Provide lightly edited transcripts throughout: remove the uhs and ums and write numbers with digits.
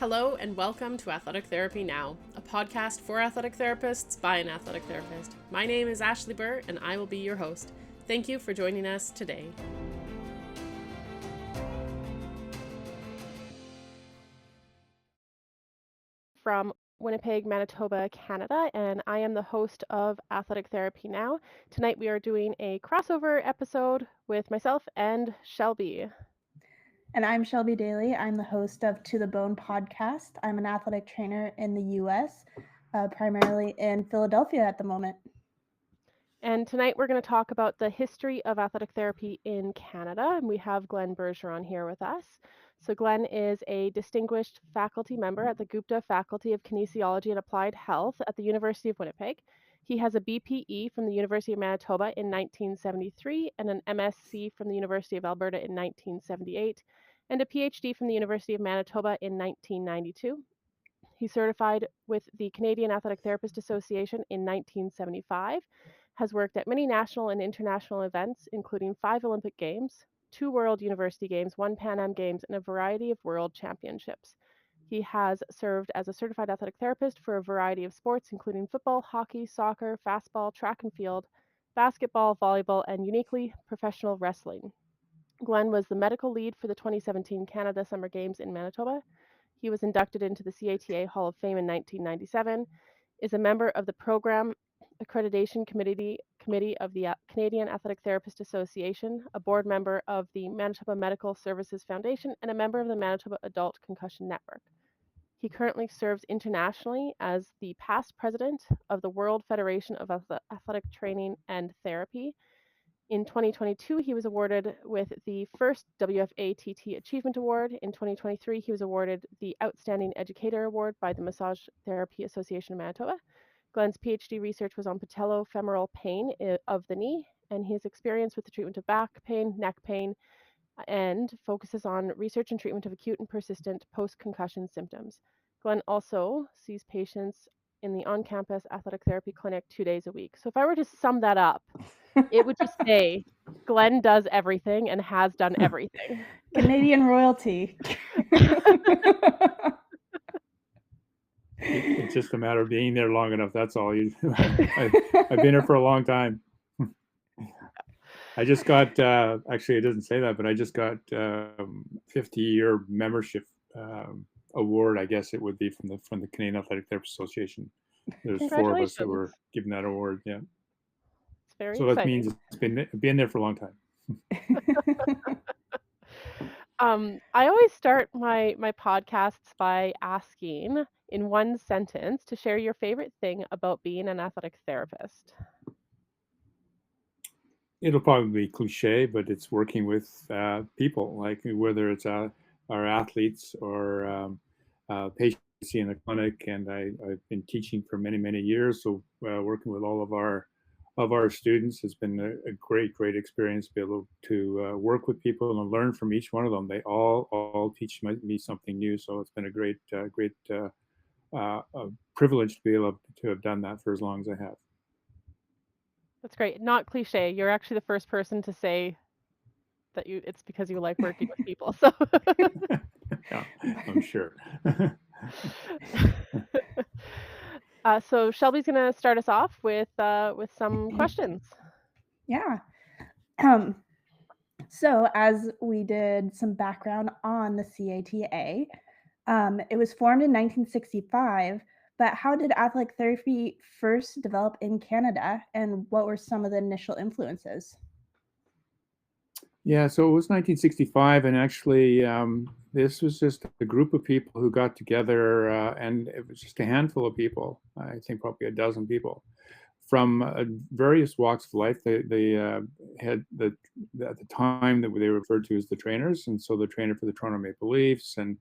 Hello and welcome to Athletic Therapy Now, a podcast for athletic therapists by an athletic therapist. My name is Ashley Burr and I will be your host. Thank you for joining us today. From Winnipeg, Manitoba, Canada, and I am the host of Athletic Therapy Now. Tonight we are doing a crossover episode with myself and Shelby. And I'm Shelby Daly. I'm the host of Tothebone.podcast. I'm an athletic trainer in the U.S., primarily in Philadelphia at the moment. And tonight we're going to talk about the history of athletic therapy in Canada. And we have Glen Bergeron here with us. So Glen is a distinguished faculty member at the Gupta Faculty of Kinesiology and Applied Health at the University of Winnipeg. He has a BPE from the University of Manitoba in 1973 and an MSc from the University of Alberta in 1978 and a PhD from the University of Manitoba in 1992. He certified with the Canadian Athletic Therapist Association in 1975, has worked at many national and international events, including 5 Olympic Games, 2 World University Games, 1 Pan Am Games, and a variety of world championships. He has served as a certified athletic therapist for a variety of sports, including football, hockey, soccer, fastball, track and field, basketball, volleyball, and uniquely professional wrestling. Glen was the medical lead for the 2017 Canada Summer Games in Manitoba. He was inducted into the CATA Hall of Fame in 1997, is a member of the Program Accreditation Committee of the Canadian Athletic Therapist Association, a board member of the Manitoba Medical Services Foundation, and a member of the Manitoba Adult Concussion Network. He currently serves internationally as the past president of the World Federation of Athletic Training and Therapy. In 2022, he was awarded with the first WFATT Achievement Award. In 2023, he was awarded the Outstanding Educator Award by the Massage Therapy Association of Manitoba. Glen's PhD research was on patellofemoral pain of the knee, and his experience with the treatment of back pain, neck pain, and focuses on research and treatment of acute and persistent post-concussion symptoms. Glen also sees patients in the on-campus athletic therapy clinic 2 days a week. So if I were to sum that up, it would just say Glen does everything and has done everything. Canadian royalty. It's just a matter of being there long enough. That's all. I've been here for a long time. I just got, actually, it doesn't say that, but I just got 50-year membership award, I guess it would be from the Canadian Athletic Therapist Association. There's 4 of us that were given that award. Yeah. It's very so that exciting. means it's been there for a long time. I always start my podcasts by asking in one sentence to share your favorite thing about being an athletic therapist. It'll probably be cliche, but it's working with people, like whether it's our athletes or patients in the clinic. And I've been teaching for many, many years. So working with all of our students has been a great experience to be able to work with people and learn from each one of them. They all teach me something new. So it's been a great privilege to be able to have done that for as long as I have. That's great. Not cliche. You're actually the first person to say that it's because you like working with people. So yeah, I'm sure. So Shelby's going to start us off with some questions. Yeah. So as we did some background on the CATA, it was formed in 1965. But how did athletic therapy first develop in Canada, and what were some of the initial influences? Yeah, so it was 1965, and actually this was just a group of people who got together, and it was just a handful of people, I think probably a dozen people, from various walks of life. They had at the time that they referred to as the trainers, and so the trainer for the Toronto Maple Leafs, and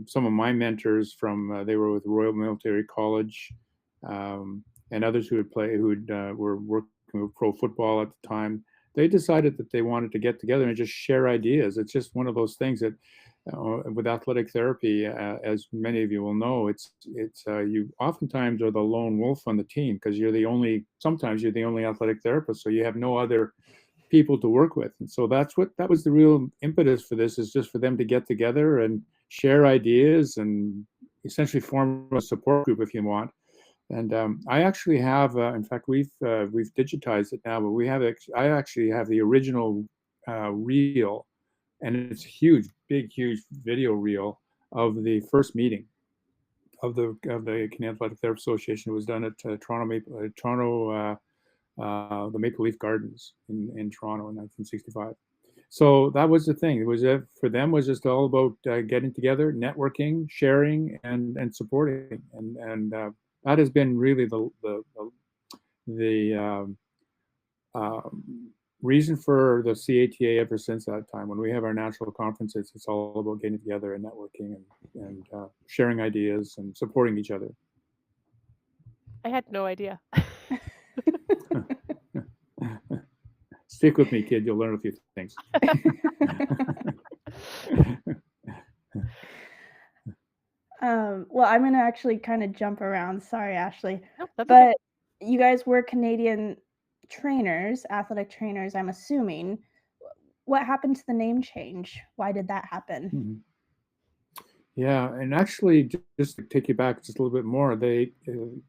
some of my mentors from they were with Royal Military College, and others who were working with pro football at the time. They decided that they wanted to get together and just share ideas. It's just one of those things that with athletic therapy, as many of you will know, it's you oftentimes are the lone wolf on the team because sometimes you're the only athletic therapist, so you have no other people to work with. And so that was the real impetus for this, is just for them to get together and share ideas, and essentially form a support group if you want. And I actually have, in fact, we've digitized it now, but I actually have the original reel, and it's huge, big, huge video reel of the first meeting of the Canadian Athletic Therapy Association. It was done at the Maple Leaf Gardens in Toronto in 1965. So that was the thing. It was for them was just all about getting together, networking, sharing, and supporting, and that has been really the reason for the CATA ever since that time. When we have our national conferences, it's all about getting together and networking and sharing ideas and supporting each other. I had no idea. Stick with me, kid. You'll learn a few things. Well, I'm going to actually kind of jump around. Sorry, Ashley. No, that's But okay. you guys were Canadian trainers, athletic trainers, I'm assuming. What happened to the name change? Why did that happen? Mm-hmm. Yeah, and actually, just to take you back just a little bit more,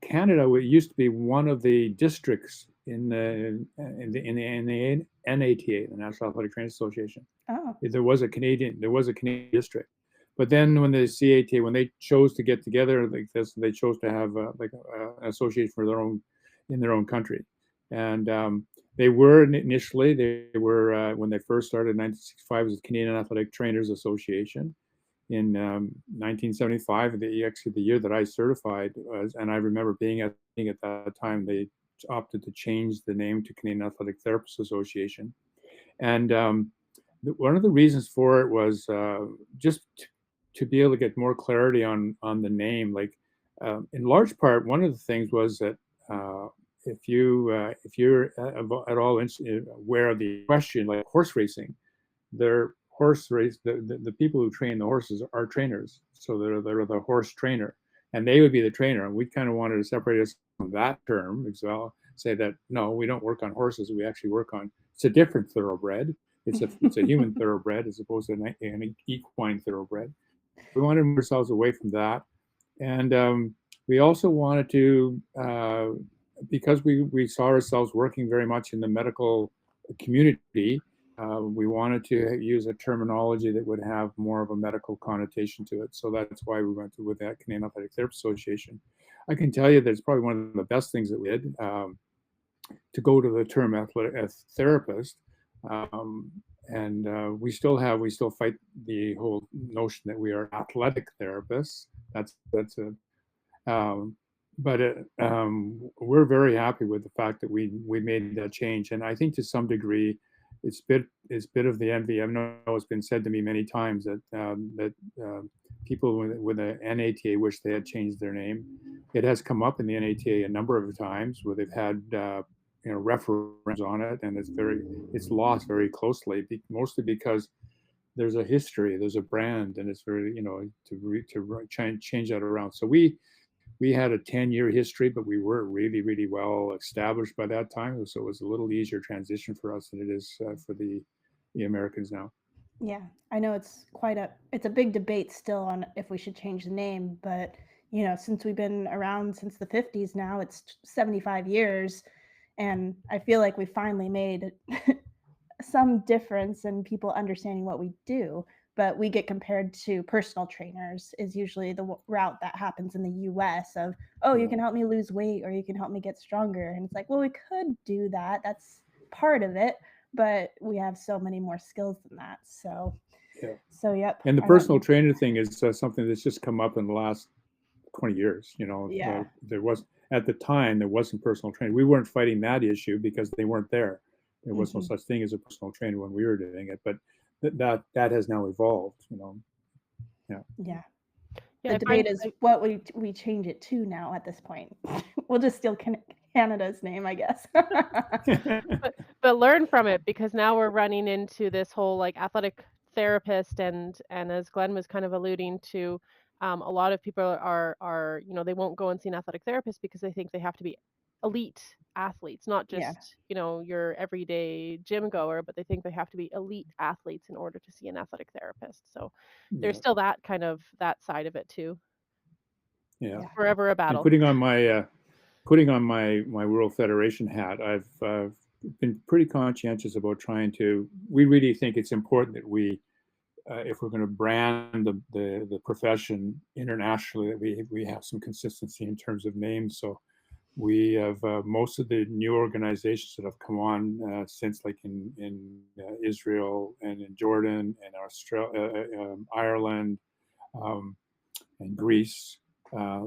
Canada used to be one of the districts in the NATA, the National Athletic Training Association. Oh. There was a Canadian district, but then when the CATA, when they chose to get together like this, they chose to have an association in their own country, and they were initially when they first started in 1965 as the Canadian Athletic Trainers Association. In 1975, the year that I certified, and I remember being at that time, they opted to change the name to Canadian Athletic Therapists Association. And one of the reasons for it was just to be able to get more clarity on the name. Like in large part, one of the things was that if you're at all aware of the question, like horse racing, the people who train the horses are trainers, so they're the horse trainer, and they would be the trainer. And we kind of wanted to separate us from that term as well. Say that no, we don't work on horses. We actually work on it's a different thoroughbred. It's a human thoroughbred as opposed to an equine thoroughbred. We wanted to move ourselves away from that, and we also wanted to because we saw ourselves working very much in the medical community. We wanted to use a terminology that would have more of a medical connotation to it. So that's why we went with that Canadian Athletic Therapy Association. I can tell you that it's probably one of the best things that we did to go to the term athletic therapist. And we still fight the whole notion that we are athletic therapists. We're very happy with the fact that we made that change. And I think to some degree, it's bit of the envy. I know it's been said to me many times that people with the NATA wish they had changed their name. It has come up in the NATA a number of times where they've had referendums on it, and it's lost very closely, mostly because there's a history, there's a brand, and it's very to try and change that around. So we had a 10-year history, but we were really, really well established by that time. So it was a little easier transition for us than it is for the Americans now. Yeah, I know it's a big debate still on if we should change the name, but since we've been around since the 50s now, it's 75 years, and I feel like we finally made some difference in people understanding what we do. But we get compared to personal trainers is usually the route that happens in the US of, oh, you can help me lose weight or you can help me get stronger. And it's like, well, we could do that. That's part of it, but we have so many more skills than that. So, yep. And the personal trainer thing is something that's just come up in the last 20 years. There was, at the time, there wasn't personal training. We weren't fighting that issue because they weren't there. There was no such thing as a personal trainer when we were doing it, but that has now evolved, Yeah. The debate is what we change it to now at this point. We'll just steal Canada's name, I guess. but learn from it, because now we're running into this whole like athletic therapist, and as Glen was kind of alluding to, a lot of people are they won't go and see an athletic therapist because they think they have to be elite athletes, not just, Yeah. you know, your everyday gym goer, but they think they have to be elite athletes in order to see an athletic therapist. So there's Yeah. still that kind of that side of it too. Yeah. Forever a And battle. putting on my World Federation hat, I've been pretty conscientious about trying to. We really think it's important that we, if we're going to brand the profession internationally, that we have some consistency in terms of names. So we have most of the new organizations that have come on since, like in Israel and in Jordan and Australia, Ireland, and Greece.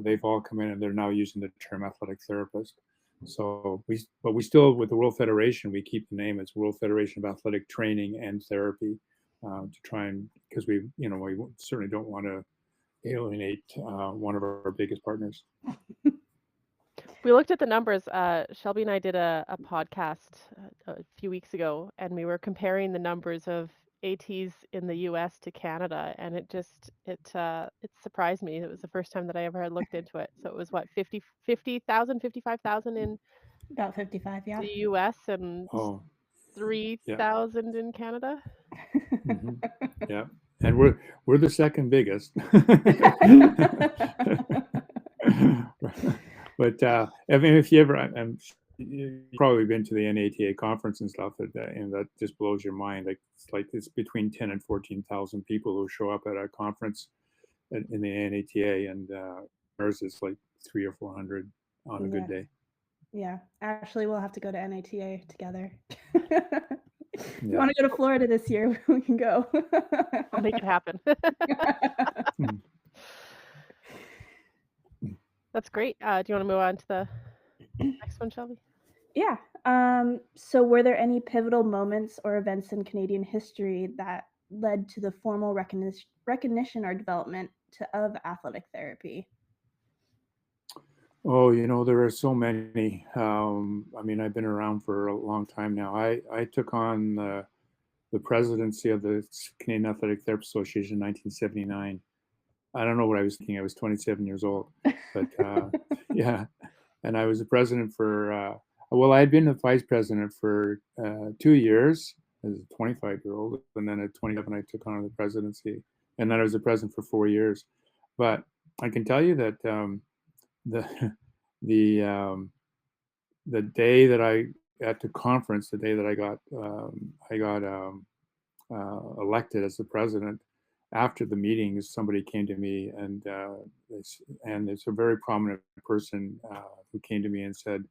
They've all come in and they're now using the term athletic therapist. So we still, with the World Federation, we keep the name as World Federation of Athletic Training and Therapy, to try and, because we certainly don't want to alienate one of our biggest partners. We looked at the numbers. Shelby and I did a podcast a few weeks ago, and we were comparing the numbers of ATs in the US to Canada, and it surprised me. It was the first time that I ever had looked into it. So it was what, 50,000, 55,000 in About 55, yeah. the US and Oh, 3,000 in Canada. mhm. Yeah, and we're the second biggest. But I mean, if you ever, you've probably been to the NATA conference and stuff, and that just blows your mind. Like it's between 10 and 14,000 people who show up at a conference in the NATA, and ours is like 300 or 400 on a good day. Yeah, actually, we'll have to go to NATA together. If you want to go to Florida this year, we can go. I'll make it happen. That's great. Do you want to move on to the next one, Shelby? Yeah. So were there any pivotal moments or events in Canadian history that led to the formal recognition or development of athletic therapy? Oh, there are so many. I mean, I've been around for a long time now. I took on the presidency of the Canadian Athletic Therapist Association in 1979. I don't know what I was thinking. I was 27 years old, but yeah. And I was the president for, I had been the vice president for 2 years as a 25-year-old. And then at 27, I took on the presidency. And then I was the president for 4 years. But I can tell you that the day that at the conference, the day that I got elected as the president, after the meetings, somebody came to me, and it's a very prominent person who came to me and said,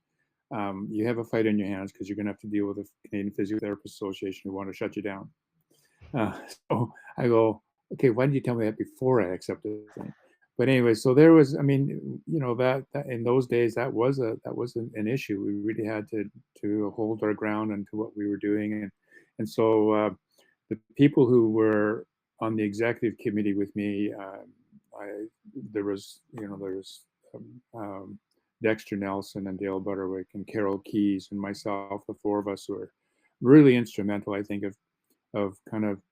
"You have a fight in your hands because you're going to have to deal with the Canadian Physiotherapist Association who want to shut you down." So I go, "Okay, why didn't you tell me that before I accepted the thing?" But anyway, so there was, I mean, that in those days that was an issue. We really had to hold our ground into what we were doing, and so the people who were on the executive committee with me, there was Dexter Nelson and Dale Butterwick and Carol Keys and myself, the four of us who were really instrumental, I think, of kind of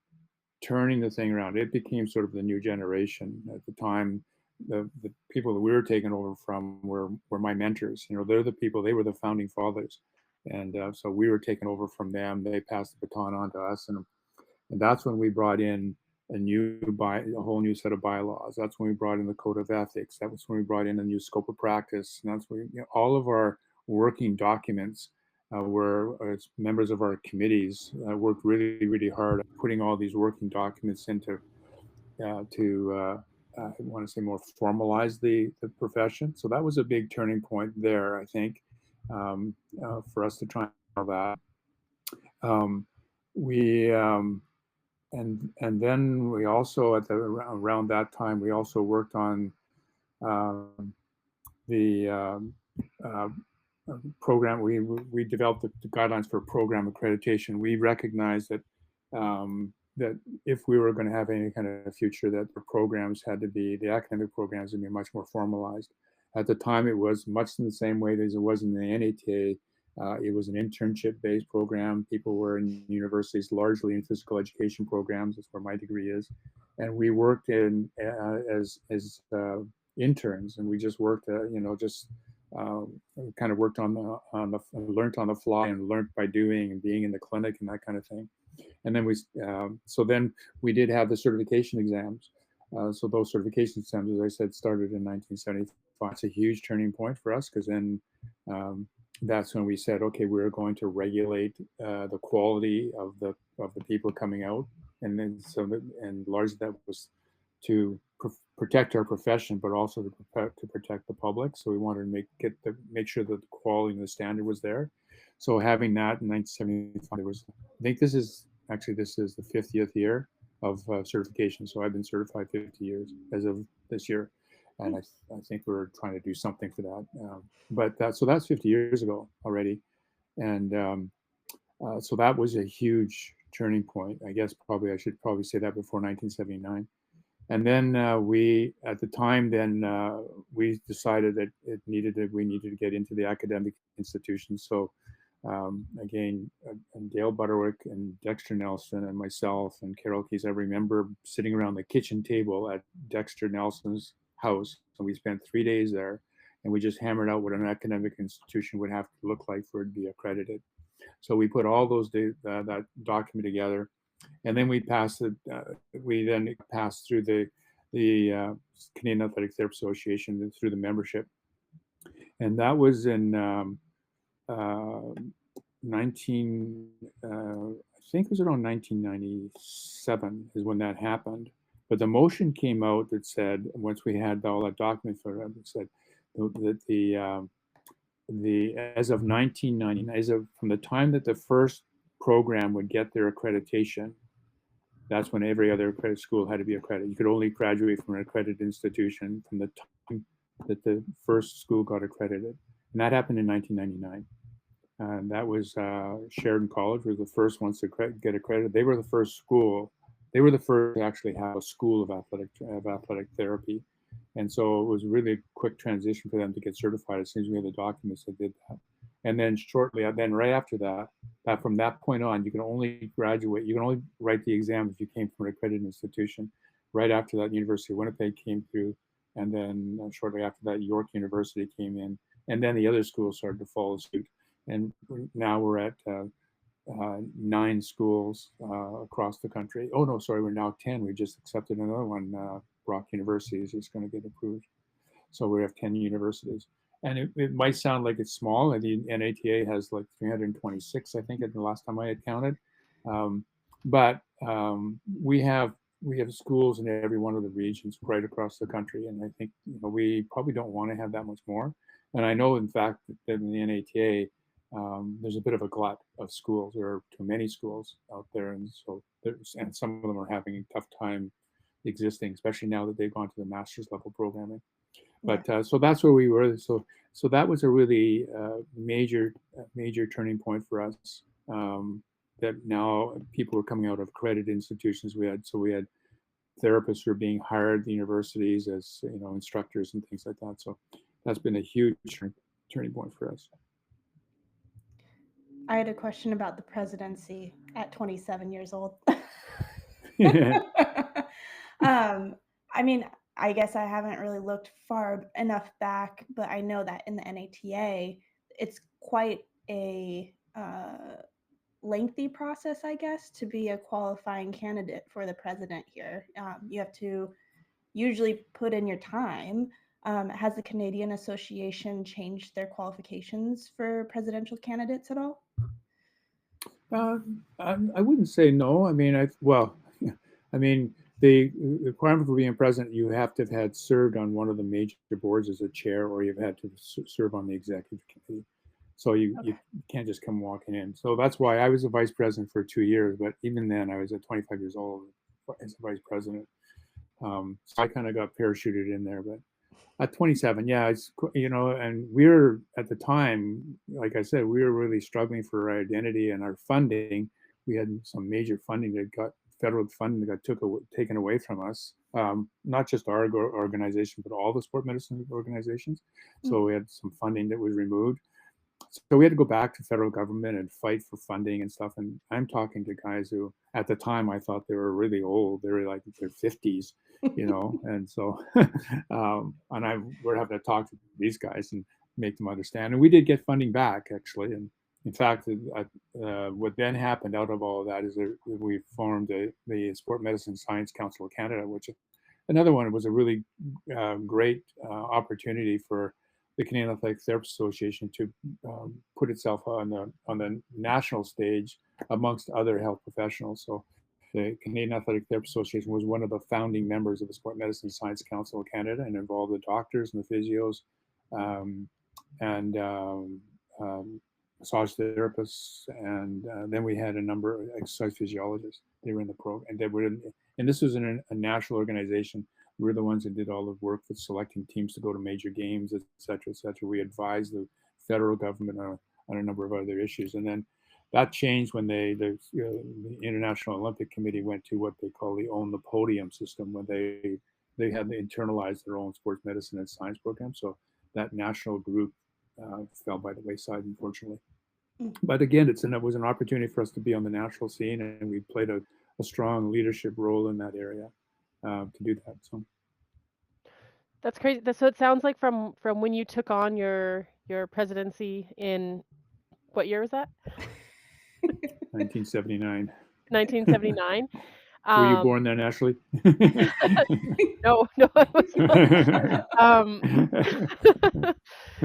turning the thing around. It became sort of the new generation at the time. The people that we were taking over from were my mentors. They're the people. They were the founding fathers, and so we were taking over from them. They passed the baton on to us, and that's when we brought in a whole new set of bylaws. That's when we brought in the code of ethics. That was when we brought in a new scope of practice. And that's when all of our working documents as members of our committees worked really, really hard at putting all these working documents into I want to say more formalize the profession. So that was a big turning point there, I think, for us to try and that. And then we also around that time we also worked on the program. We developed the guidelines for program accreditation. We recognized that that if we were going to have any kind of future, that the academic programs had to be much more formalized. At the time, it was much in the same way as it was in the NATA. It was an internship-based program. People were in universities, largely in physical education programs. That's where my degree is, and we worked in as interns, and we just worked, just kind of worked learned on the fly and learned by doing and being in the clinic and that kind of thing. And then we did have the certification exams. So those certification exams, as I said, started in 1975. It's a huge turning point for us, because then that's when we said, okay, we're going to regulate the quality of the people coming out, and then and largely that was to protect our profession, but also to protect the public. So we wanted to make sure that the quality and the standard was there. So having that in 1975, I think this is the 50th year of certification. So I've been certified 50 years as of this year, and I think we're trying to do something for that. So that's 50 years ago already, and so that was a huge turning point. I guess I should say that before 1979. And then we decided that we needed to get into the academic institutions. So again, Dale Butterwick and Dexter Nelson and myself and Carol Keys, I remember sitting around the kitchen table at Dexter Nelson's house, and we spent 3 days there, and we just hammered out what an academic institution would have to look like for it to be accredited. So we put all that document together, and then we then passed through the Canadian Athletic Therapy Association through the membership, and that was in I think it was around 1997 is when that happened. But the motion came out that said, once we had all that document for it, it said that as of 1999, from the time that the first program would get their accreditation, that's when every other accredited school had to be accredited. You could only graduate from an accredited institution from the time that the first school got accredited. And that happened in 1999. And that was Sheridan College was the first ones to get accredited. They were the first school. They were the first to actually have a school of athletic therapy. And so it was a really quick transition for them to get certified as soon as we had the documents that did that. And then right after that, from that point on, you can only graduate, you can only write the exam if you came from an accredited institution. Right after that, University of Winnipeg came through, and then shortly after that, York University came in, and then the other schools started to follow suit. And now we're at 9 schools across the country. Oh no, sorry, we're now 10. We just accepted another one. Brock University is just going to get approved. So we have 10 universities. And it might sound like it's small. And the NATA has like 326, I think, at the last time I had counted. But we have schools in every one of the regions right across the country. And I think we probably don't want to have that much more. And I know, in fact, that in the NATA, there's a bit of a glut of schools. There are too many schools out there, and some of them are having a tough time existing, especially now that they've gone to the master's level programming. But so that's where we were. So that was a really major turning point for us. That now people were coming out of accredited institutions. We had therapists who were being hired at the universities as instructors and things like that. So that's been a huge turning point for us. I had a question about the presidency at 27 years old. I mean, I guess I haven't really looked far enough back, but I know that in the NATA, it's quite a lengthy process, I guess, to be a qualifying candidate for the president here. You have to usually put in your time. Has the Canadian Association changed their qualifications for presidential candidates at all? I wouldn't say no. I mean, the requirement for being president, you have to have had served on one of the major boards as a chair, or you've had to serve on the executive committee. So you can't just come walking in. So that's why I was a vice president for 2 years. But even then, I was at 25 years old as a vice president. So I kind of got parachuted in there. But at 27, yeah, it's and we're at the time, like I said, we were really struggling for our identity and our funding. We had some major funding that got federal funding that got taken away from us. Not just our organization, but all the sport medicine organizations. So we had some funding that was removed. So we had to go back to federal government and fight for funding and stuff. And I'm talking to guys who, at the time, I thought they were really old. They were like in their 50s, And so, we're having to talk to these guys, and make them understand. And we did get funding back, actually. And in fact, what then happened out of all of that is that we formed the Sport Medicine Science Council of Canada, which another one was a really great opportunity for the Canadian Athletic Therapists Association to put itself on the national stage amongst other health professionals. So the Canadian Athletic Therapists Association was one of the founding members of the Sport Medicine Science Council of Canada and involved the doctors and the physios and massage therapists, and then we had a number of exercise physiologists. They were in the program, and and this was in a national organization. We were the ones that did all the work with selecting teams to go to major games, et cetera, et cetera. We advised the federal government on a number of other issues, and then that changed when the International Olympic Committee went to what they call the Own the Podium system, when they had to internalize their own sports medicine and science program. So that national group fell by the wayside, unfortunately. But again, it was an opportunity for us to be on the national scene, and we played a strong leadership role in that area to do that. So That's crazy. So it sounds like from when you took on your presidency in, what year was that? 1979. 1979. Were you born there, Ashley? No, I was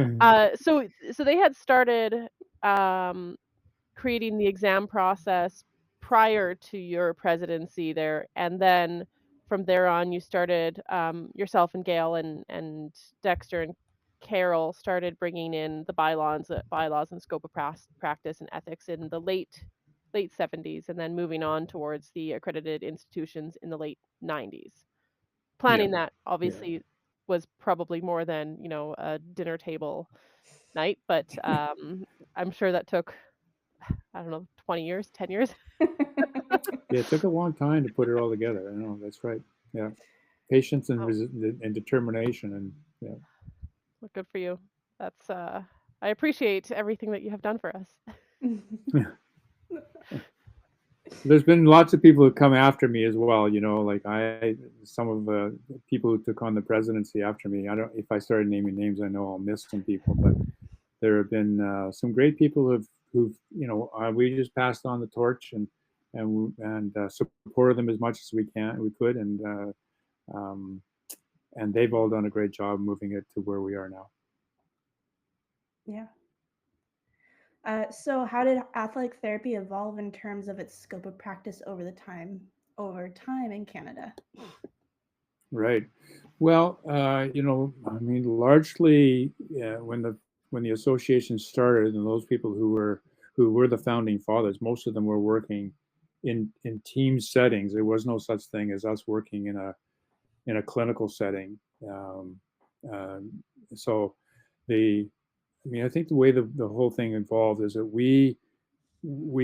not. So they had started creating the exam process prior to your presidency there, and then from there on, you started yourself and Gail and Dexter and Carol started bringing in the bylaws and scope of practice and ethics in the late 70s, and then moving on towards the accredited institutions in the late 90s. Planning that obviously was probably more than a dinner table night, but I'm sure that took, I don't know, 20 years, 10 years. Yeah, it took a long time to put it all together. I know, that's right. Yeah, patience and determination, and yeah. Well, good for you. That's I appreciate everything that you have done for us. There's been lots of people who come after me as well. Like some of the people who took on the presidency after me. If I started naming names, I know I'll miss some people, but there have been some great people who've we just passed on the torch and supported them as much as we could, and they've all done a great job moving it to where we are now. Yeah. So how did athletic therapy evolve in terms of its scope of practice over time in Canada? Right. Well, largely when the association started, and those people who were the founding fathers, most of them were working in team settings. There was no such thing as us working in a clinical setting. I think the way the whole thing evolved is that we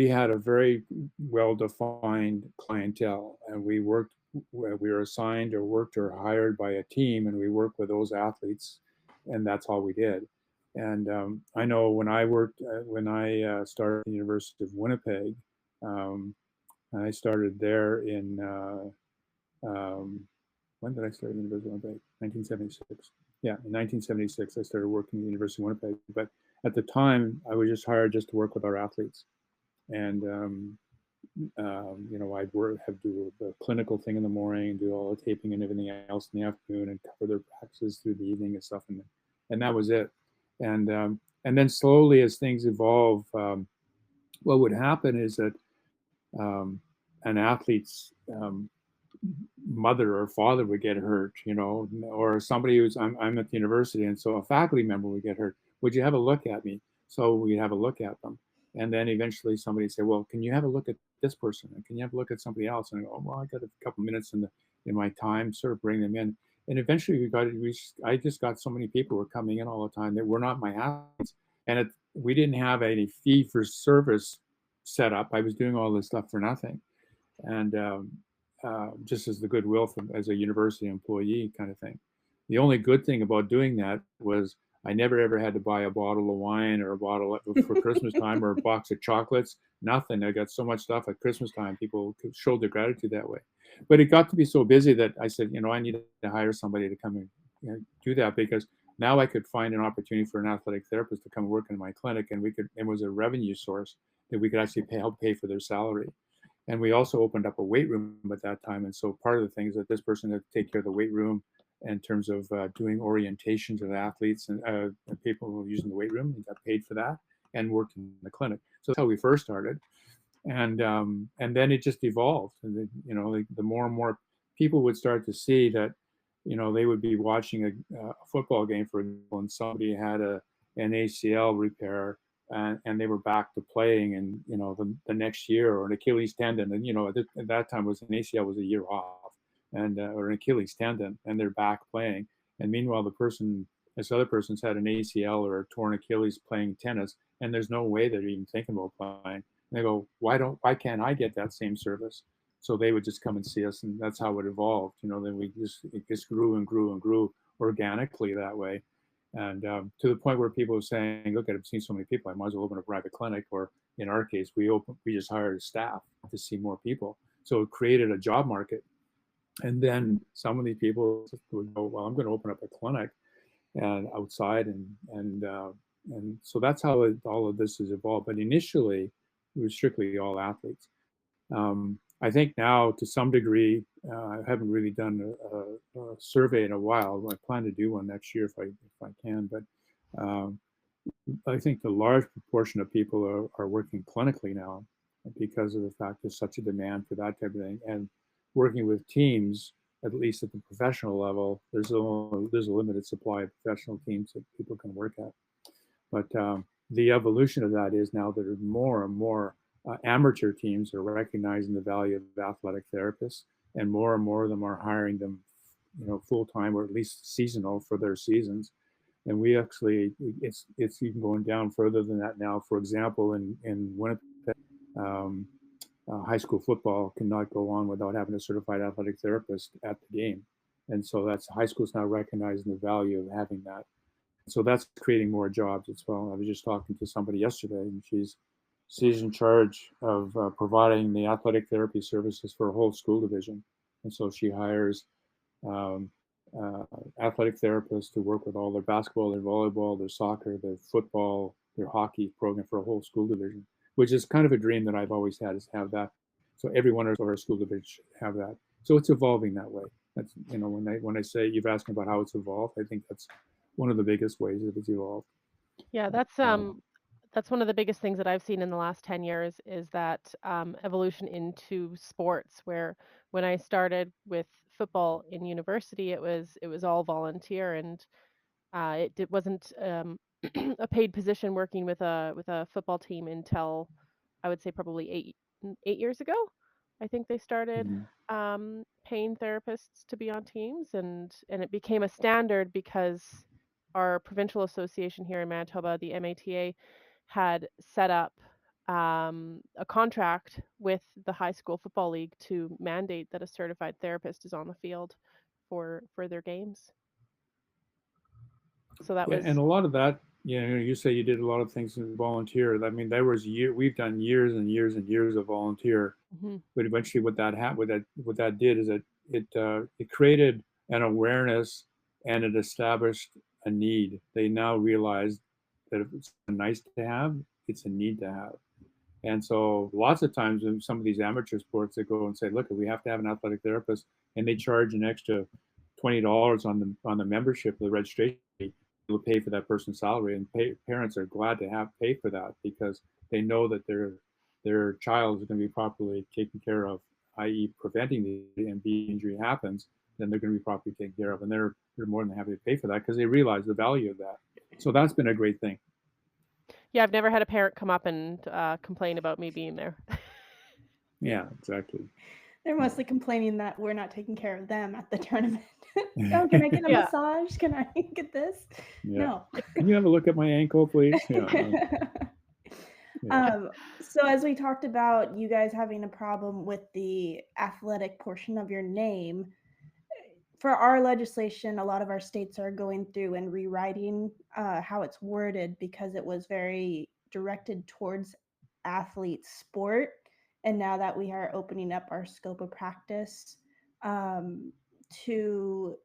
had a very well-defined clientele, and we were assigned or worked or hired by a team, and we worked with those athletes, and that's all we did. And I know when I started at the University of Winnipeg, and I started there in when did I start at the University of Winnipeg? 1976. Yeah, in 1976, I started working at the University of Winnipeg. But at the time, I was just hired just to work with our athletes. And, I'd have to do the clinical thing in the morning and do all the taping and everything else in the afternoon and cover their practices through the evening and stuff. And that was it. And then slowly as things evolve, what would happen is that an athlete's mother or father would get hurt, or somebody I'm at the university, and so a faculty member would get hurt. Would you have a look at me? So we'd have a look at them, and then eventually somebody would say, well, can you have a look at this person? And can you have a look at somebody else? And I go, well, I got a couple minutes in my time, sort of bring them in. And eventually I just got so many people who were coming in all the time that were not my athletes, and we didn't have any fee for service set up. I was doing all this stuff for nothing, and just as the goodwill as a university employee kind of thing. The only good thing about doing that was I never ever had to buy a bottle of wine or a bottle for Christmas time or a box of chocolates, nothing. I got so much stuff at Christmas time. People showed their gratitude that way. But it got to be so busy that I said, I need to hire somebody to come and do that, because now I could find an opportunity for an athletic therapist to come work in my clinic, and it was a revenue source that we could actually help pay for their salary. And we also opened up a weight room at that time. And so part of the things that this person had to take care of the weight room in terms of doing orientation to the athletes and people who were using the weight room, and got paid for that and worked in the clinic. So that's how we first started. And then it just evolved. And the more and more people would start to see that, they would be watching a football game, for example, and somebody had an ACL repair, and they were back to playing, and the next year, or an Achilles tendon, and at that time was an ACL was a year off, and or an Achilles tendon, and they're back playing. And meanwhile, this other person's had an ACL or a torn Achilles playing tennis, and there's no way they're even thinking about playing. And they go, why can't I get that same service? So they would just come and see us, and that's how it evolved. Then it just grew and grew and grew organically that way. And to the point where people were saying, look, I've seen so many people, I might as well open a private clinic. Or in our case, we just hired a staff to see more people. So it created a job market. And then some of these people would go, well, I'm going to open up a clinic and outside. And so that's how all of this has evolved. But initially, it was strictly all athletes. I think now, to some degree, I haven't really done a survey in a while. I plan to do one next year if I can. But I think the large proportion of people are working clinically now because of the fact there's such a demand for that type of thing. And working with teams, at least at the professional level, there's a limited supply of professional teams that people can work at. But the evolution of that is now that there are more and more amateur teams are recognizing the value of athletic therapists, and more of them are hiring them, full time or at least seasonal for their seasons. And we actually, it's even going down further than that now. For example, in Winnipeg, high school football cannot go on without having a certified athletic therapist at the game, and so that's high schools now recognizing the value of having that. So that's creating more jobs as well. I was just talking to somebody yesterday, and she's in charge of providing the athletic therapy services for a whole school division. And so she hires athletic therapists to work with all their basketball, their volleyball, their soccer, their football, their hockey program for a whole school division, which is kind of a dream that I've always had, is to have that. So every one of our school divisions should have that. So it's evolving that way. That's, when I say, you've asked about how it's evolved, I think that's one of the biggest ways that it's evolved. Yeah, that's one of the biggest things that I've seen in the last 10 years is that evolution into sports, where when I started with football in university, it was all volunteer, and it wasn't a paid position working with a football team until I would say probably 8 years ago. I think they started paying therapists to be on teams, and it became a standard because our provincial association here in Manitoba, the MATA, had set up a contract with the high school football league to mandate that a certified therapist is on the field for their games. So that was, and a lot of that, you say you did a lot of things as volunteer. I mean, we've done years and years and years of volunteer, but eventually what that did is it created an awareness, and it established a need. They now realize that if it's nice to have, it's a need to have. And so lots of times in some of these amateur sports, they go and say, look, we have to have an athletic therapist, and they charge an extra $20 on the membership, the registration fee, to pay for that person's salary. And parents are glad to pay for that, because they know that their child is going to be properly taken care of, i.e. preventing the injury happens, then they're going to be properly taken care of. And they're more than happy to pay for that, because they realize the value of that. So that's been a great thing. Yeah, I've never had a parent come up and complain about me being there. Yeah, exactly. They're mostly complaining that we're not taking care of them at the tournament. Oh, can I get a massage? Can I get this? Yeah. No. Can you have a look at my ankle, please? So as we talked about you guys having a problem with the athletic portion of your name, for our legislation, a lot of our states are going through and rewriting how it's worded, because it was very directed towards athlete sport. And now that we are opening up our scope of practice to,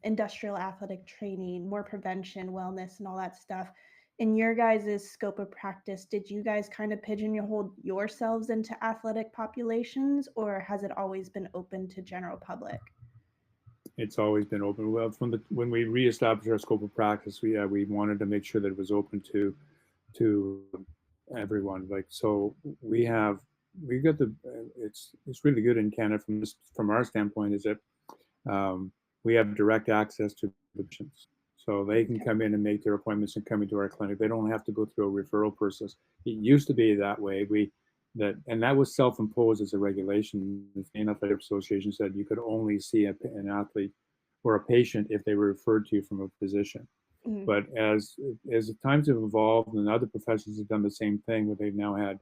industrial athletic training, more prevention, wellness, and all that stuff. In your guys' scope of practice, did you guys kind of pigeonhole yourselves into athletic populations, or has it always been open to general public? It's always been open. Well, when we reestablished our scope of practice, we wanted to make sure that it was open to everyone. Like, so we got it's really good in Canada from our standpoint is that we have direct access to the patients. So they can come in and make their appointments and come into our clinic. They don't have to go through a referral process. It used to be that way. That was self-imposed as a regulation. The Canadian Athletic Association said you could only see an athlete or a patient if they were referred to you from a physician. Mm-hmm. But as the times have evolved and other professions have done the same thing, where they've now had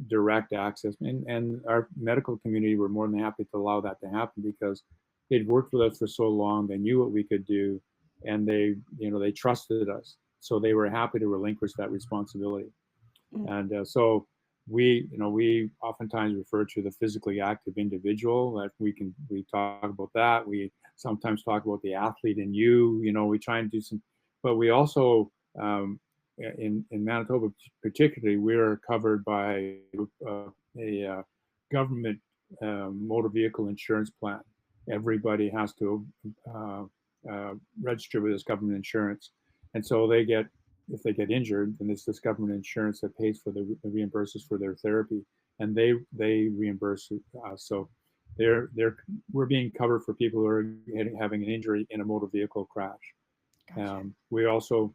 direct access, and our medical community were more than happy to allow that to happen because they'd worked with us for so long. They knew what we could do, and they trusted us. So they were happy to relinquish that responsibility. Mm-hmm. And so we oftentimes refer to the physically active individual. That we talk about that. We sometimes talk about the athlete in you. We try and do some, but we also in Manitoba particularly, we're covered by a government motor vehicle insurance plan. Everybody has to register with this government insurance, and so if they get injured, then it's this government insurance that pays for the reimburses for their therapy, and they reimburse us. So we're being covered for people who are having an injury in a motor vehicle crash. Gotcha. We're also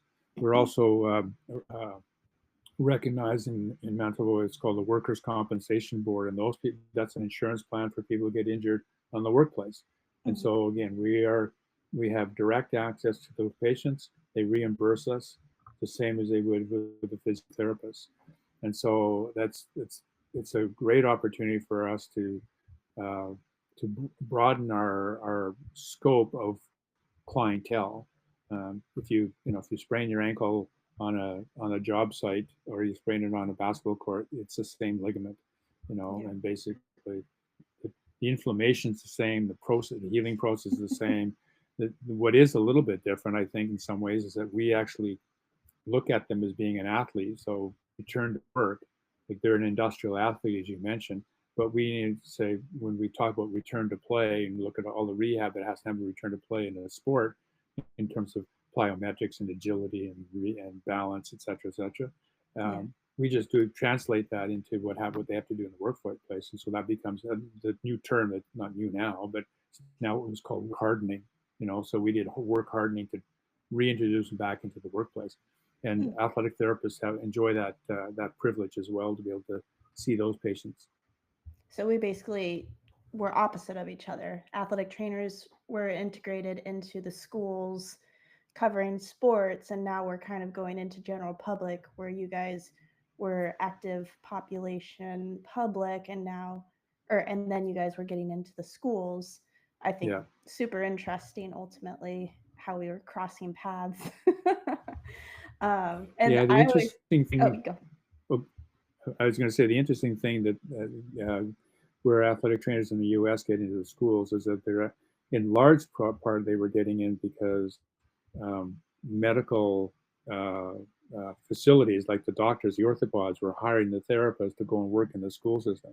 recognized in Manitoba. It's called the Workers' Compensation Board, and those people, that's an insurance plan for people who get injured on the workplace. And so again, we have direct access to those patients. They reimburse us the same as they would with the physical therapist. And so it's a great opportunity for us to broaden our scope of clientele. If you sprain your ankle on a job site, or you sprain it on a basketball court, it's the same ligament, and basically the inflammation's the same, the healing process is the same. What is a little bit different, I think, in some ways, is that we actually look at them as being an athlete. So return to work, like they're an industrial athlete, as you mentioned, but we need to say, when we talk about return to play and look at all the rehab that has to have a return to play in a sport, in terms of plyometrics and agility and balance, et cetera, we just translate that into what they have to do in the workplace. And so that becomes the new term, that's not new now, but now it was called hardening. So we did work hardening to reintroduce them back into the workplace. And athletic therapists enjoy that privilege as well, to be able to see those patients. So we're opposite of each other. Athletic trainers were integrated into the schools covering sports, and now we're kind of going into general public, where you guys were active population public, and then you guys were getting into the schools. I think super interesting, ultimately, how we were crossing paths. The interesting thing. I was going to say, the interesting thing that where athletic trainers in the U.S. get into the schools is that they're, in large part, they were getting in because medical facilities, like the doctors, the orthopods, were hiring the therapists to go and work in the school system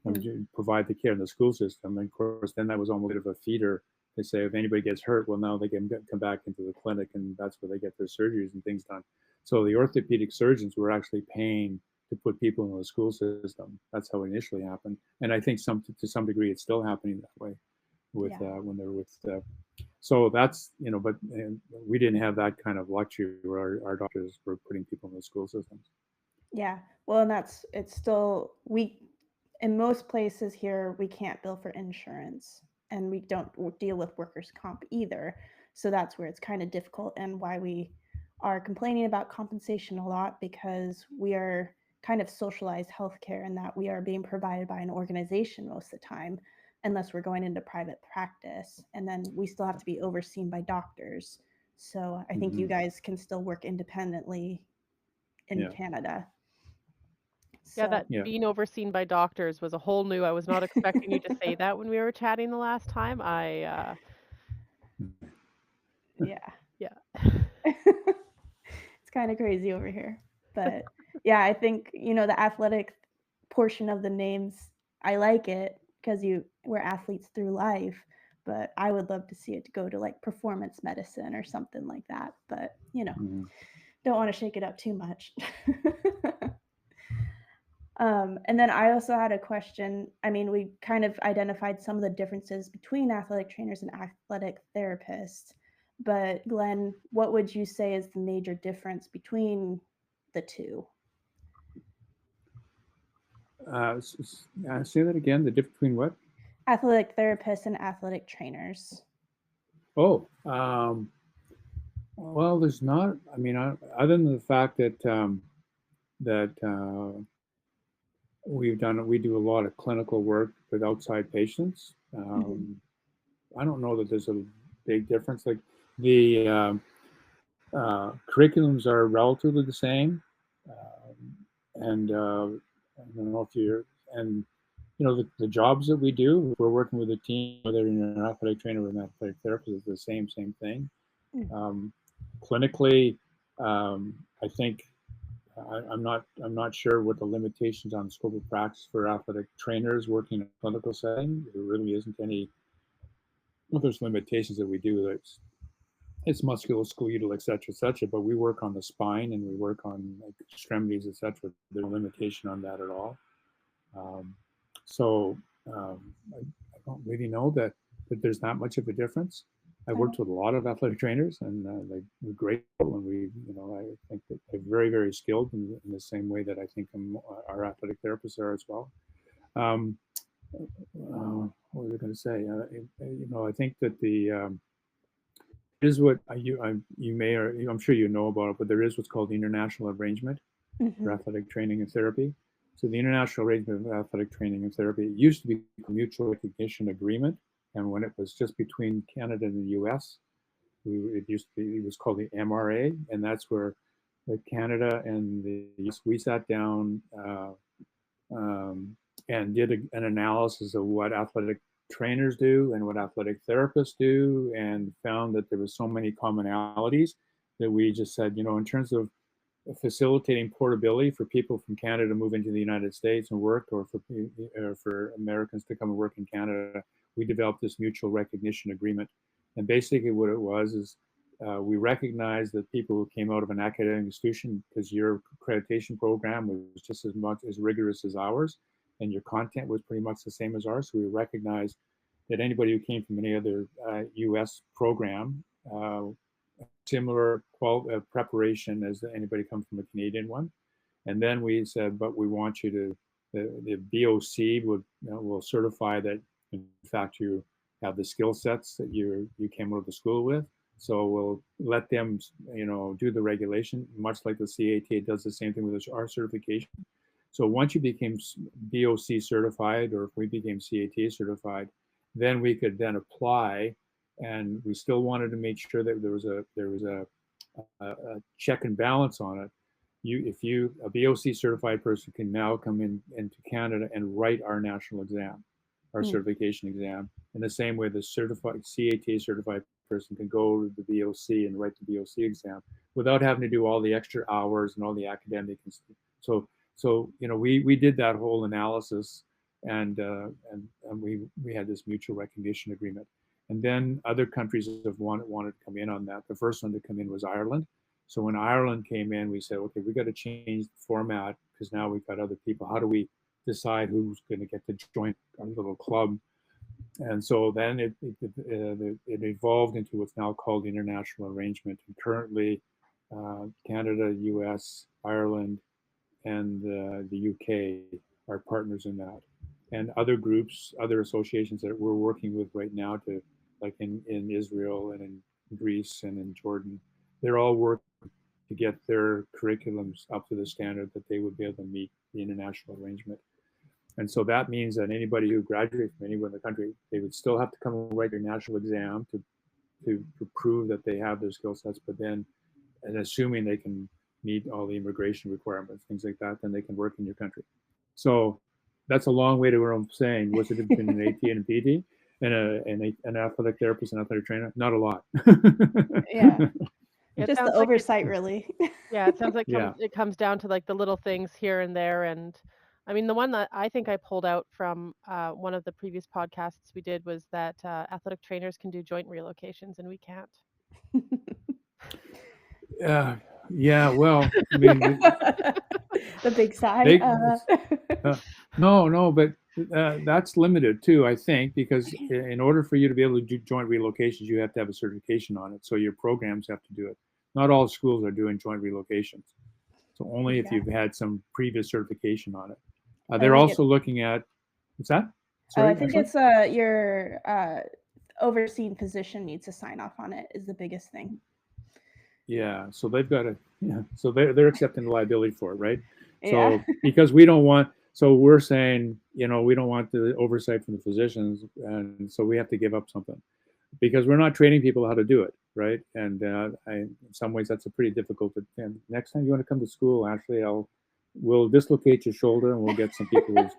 and provide the care in the school system. And of course, then that was almost a bit of a feeder. They say, if anybody gets hurt, well, now they can come back into the clinic, and that's where they get their surgeries and things done. So the orthopedic surgeons were actually paying to put people in the school system. That's how it initially happened. And I think to some degree, it's still happening that way when they're with. So that's, but we didn't have that kind of luxury where our doctors were putting people in the school systems. Yeah. Well, and it's still, in most places here, we can't bill for insurance, and we don't deal with workers' comp either. So that's where it's kind of difficult, and why we are complaining about compensation a lot, because we are kind of socialized healthcare, in that we are being provided by an organization most of the time, unless we're going into private practice, and then we still have to be overseen by doctors. So I think you guys can still work independently in Canada. So, being overseen by doctors was a whole new. I was not expecting you to say that when we were chatting the last time. Yeah. Yeah. It's kind of crazy over here. But yeah, I think, the athletic portion of the names, I like it because we're athletes through life, but I would love to see it go to like performance medicine or something like that. But, don't want to shake it up too much. And then I also had a question. I mean, we kind of identified some of the differences between athletic trainers and athletic therapists. But Glenn, what would you say is the major difference between the two? Say that again. The difference between what? Athletic therapists and athletic trainers. Oh, well, there's not. I mean, other than the fact that we do a lot of clinical work with outside patients. I don't know that there's a big difference. Like the curriculums are relatively the same, and I don't know if you're and the jobs that we do. If we're working with a team, whether you're an athletic trainer or an athletic therapist, it's the same thing. Clinically, I think I'm not sure what the limitations on the scope of practice for athletic trainers working in a clinical setting. There really isn't any. Well, there's limitations that we do. It's musculoskeletal, et cetera, but we work on the spine and we work on like extremities, et cetera. There's no limitation on that at all. So I don't really know that there's not much of a difference. I worked with a lot of athletic trainers, and they're grateful, and I think that they're very, very skilled in the same way that I think our athletic therapists are as well. What was I going to say? I think that is what you may, or I'm sure you know about it, but there is what's called the International Arrangement for Athletic Training and Therapy. So the International Arrangement of Athletic Training and Therapy, it used to be a mutual recognition agreement, and when it was just between Canada and the U.S., it was called the MRA, and that's where Canada and the U.S. we sat down and did an analysis of what athletic trainers do and what athletic therapists do, and found that there was so many commonalities that we just said, in terms of facilitating portability for people from Canada to move into the United States and work, or for Americans to come and work in Canada, we developed this mutual recognition agreement. And basically what it was is we recognized that people who came out of an academic institution, because your accreditation program was just as much as rigorous as ours, and your content was pretty much the same as ours. So we recognized that anybody who came from any other U.S. program, similar preparation as anybody come from a Canadian one. And then we said, but we want you to, the BOC will certify that in fact you have the skill sets that you came out of the school with. So we'll let them, do the regulation, much like the CATA does the same thing with our certification. So once you became BOC certified, or if we became CATA certified, then we could then apply, and we still wanted to make sure that there was a check and balance on it. A BOC certified person can now come into Canada and write our national exam, our certification exam, in the same way the CATA certified person can go to the BOC and write the BOC exam without having to do all the extra hours and all the academic. So we did that whole analysis, and we had this mutual recognition agreement. And then other countries have wanted to come in on that. The first one to come in was Ireland. So when Ireland came in, we said, okay, we got to change the format, because now we've got other people. How do we decide who's going to get to join our little club? And so then it evolved into what's now called the International Arrangement. And currently, Canada, US, Ireland, and the UK are partners in that. And other groups, other associations that we're working with right now, to like in Israel and in Greece and in Jordan, they're all working to get their curriculums up to the standard that they would be able to meet the international arrangement. And so that means that anybody who graduates from anywhere in the country, they would still have to come and write their national exam to prove that they have their skill sets, but then, and assuming they can meet all the immigration requirements, things like that, then they can work in your country. So that's a long way to where I'm saying, what's the difference between an AT and a PT? an athletic therapist and athletic trainer? Not a lot. Yeah. It Just the sounds like oversight, really. yeah, it sounds like Yeah. it comes down to like the little things here and there. And I mean, the one that I think I pulled out from one of the previous podcasts we did was that athletic trainers can do joint relocations and we can't. Yeah. Well, I mean, The big sigh. they, no, but that's limited too, I think, because in order for you to be able to do joint relocations, you have to have a certification on it. So your programs have to do it. Not all schools are doing joint relocations. So only if you've had some previous certification on it. They're also looking at, what's that? Sorry, I think it's your overseeing physician needs to sign off on it is the biggest thing. Yeah, so they've got to, so they're accepting the liability for it, right? Yeah. So because we don't want, so we're saying, we don't want the oversight from the physicians, and so we have to give up something because we're not training people how to do it, right? And in some ways that's a pretty difficult thing. Next time you want to come to school, Ashley, we'll dislocate your shoulder and we'll get some people who's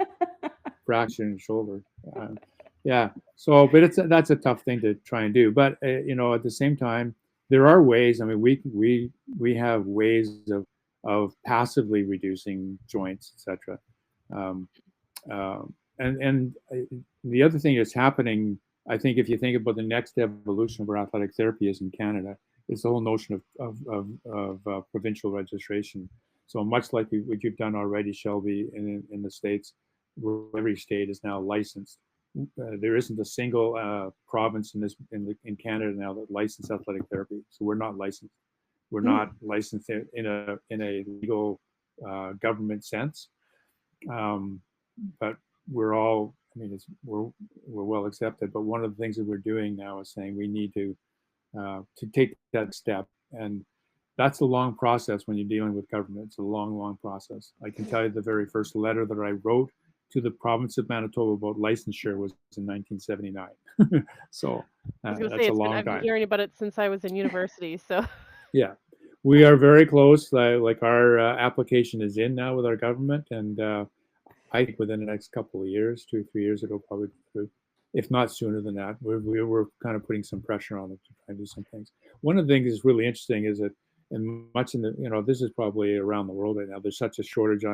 fractured your shoulder. Yeah. So, but that's a tough thing to try and do. But at the same time, there are ways. I mean, we have ways of passively reducing joints, etc. And the other thing that's happening, I think, if you think about the next evolution of where athletic therapy is in Canada, is the whole notion of provincial registration. So much like what you've done already, Shelby, in the States, where every state is now licensed. There isn't a single province in Canada now that licenses athletic therapy. So we're not licensed. We're not licensed in a legal government sense. But we're all, I mean, we're well accepted. But one of the things that we're doing now is saying we need to take that step, and that's a long process when you're dealing with government. It's a long process. I can tell you the very first letter that I wrote to the province of Manitoba about licensure was in 1979. So that's a long time. I've been hearing about it since I was in university. So yeah, we are very close. Like our application is in now with our government, and I think within the next couple of years, 2 or 3 years, it'll probably go through. If not sooner than that, we're kind of putting some pressure on it to try and do some things. One of the things that's really interesting is that, this is probably around the world right now, there's such a shortage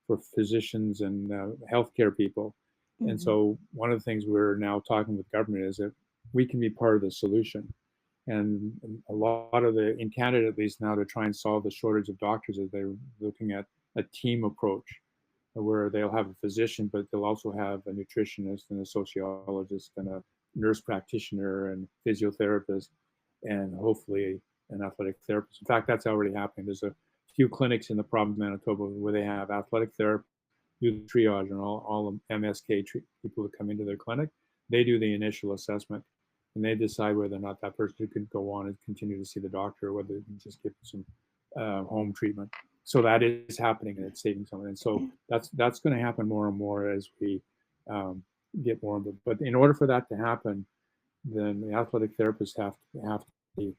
for physicians and healthcare people. Mm-hmm. And so one of the things we're now talking with government is that we can be part of the solution. And a lot of in Canada, at least now, to try and solve the shortage of doctors, is they're looking at a team approach where they'll have a physician, but they'll also have a nutritionist and a sociologist and a nurse practitioner and physiotherapist, and hopefully an athletic therapist. In fact, that's already happening. There's a few clinics in the province of Manitoba where they have athletic therapists do the triage, and all the MSK people that come into their clinic, they do the initial assessment, and they decide whether or not that person could go on and continue to see the doctor, or whether they can just give them some home treatment. So that is happening, and it's saving someone. And so that's going to happen more and more as we get more of it. But in order for that to happen, then the athletic therapists have to be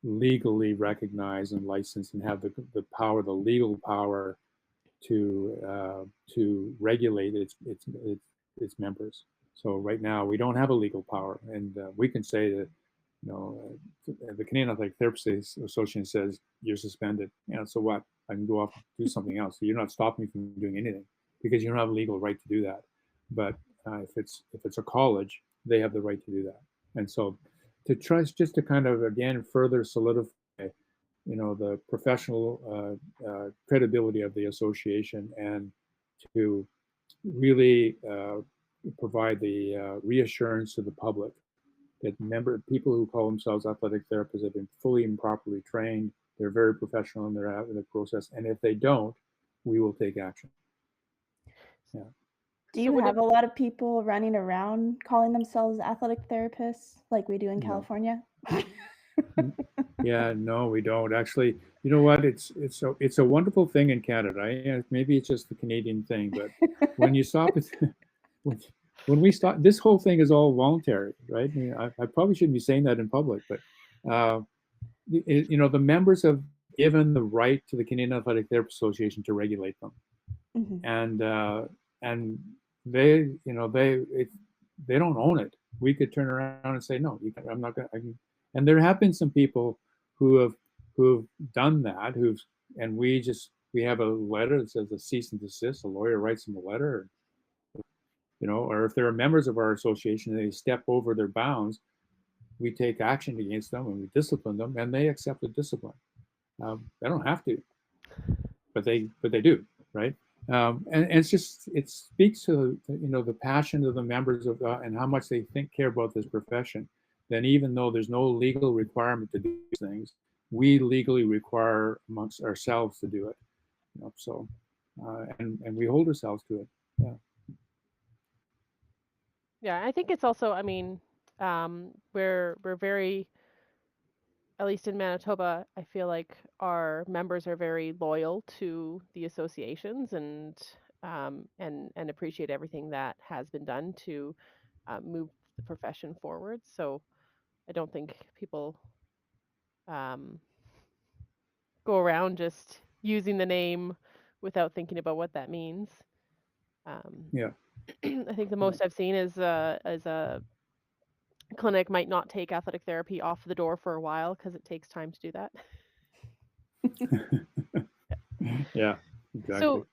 legally recognized and licensed, and have the legal power to regulate its members. So right now we don't have a legal power, and we can say that, the Canadian Athletic Therapists Association says you're suspended. So what? I can go off and do something else. So you're not stopping me from doing anything because you don't have a legal right to do that. But if it's a college, they have the right to do that. And so to try just to kind of again further solidify, the professional credibility of the association, and to really provide the reassurance to the public that people who call themselves athletic therapists have been fully and properly trained. They're very professional in the process, and if they don't, we will take action. Yeah. Do you have a lot of people running around calling themselves athletic therapists like we do in California? Yeah, no, we don't. Actually, you know what? It's a wonderful thing in Canada. Maybe it's just the Canadian thing, but when you stop it, when we start, this whole thing is all voluntary, right? I mean, I probably shouldn't be saying that in public, but the members have given the right to the Canadian Athletic Therapists Association to regulate them, and they they don't own it. We could turn around and say, no, I'm not going to. And there have been some people who have done that, and we have a letter that says a cease and desist. A lawyer writes them a letter, or if there are members of our association and they step over their bounds, we take action against them and we discipline them, and they accept the discipline. They don't have to, but they do, right? And it speaks to the passion of the members of and how much they care about this profession. Then even though there's no legal requirement to do these things, we legally require amongst ourselves to do it. So and we hold ourselves to it. Yeah. Yeah, I think it's also, we're very, at least in Manitoba, I feel like our members are very loyal to the associations and appreciate everything that has been done to move the profession forward. So I don't think people go around just using the name without thinking about what that means. Yeah. I think the most I've seen is a clinic might not take athletic therapy off the door for a while because it takes time to do that. Yeah, exactly.